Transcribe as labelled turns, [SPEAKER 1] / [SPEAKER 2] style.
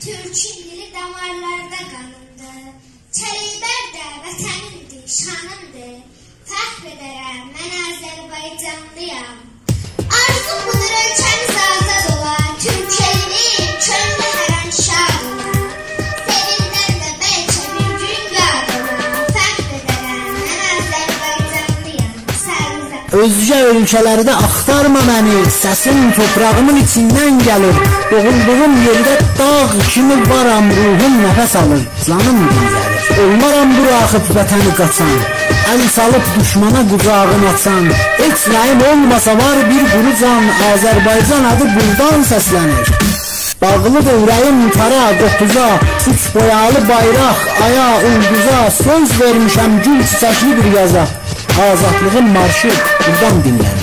[SPEAKER 1] Türkün dili damarlarda qanımdı. Kələkbər də vətənimdir, şanımdır. Fəxr edərəm, mən Azərbaycanlıyam. Arzum budur ölkəmiz azad ola, Türk elinin könlü hər an şad ola. Sevindən də bəlkə bir gün qad ola. Fəxr edərəm, mən Azərbaycanlıyam.
[SPEAKER 2] Özgə ölkələrdə axtarma məni, səsim toprağımın içindən gəlir. Doğulduğum yerdə dağ kimi varam, ruhum nəfəs alır, canım dinlərir. Olmaram buraxıb vətəni qaçan, əl salıb düşmana qucağın açan. Heç nəyim olmasa var bir quru can, Azərbaycan adı buradan səslənir. Bağlıdır ürəyim tara, qopuza, üç boyalı bayraq, aya, ulduza. Söz vermişəm gül çiçəkli bir yaza, azadlığın marşı buradan dinlənir.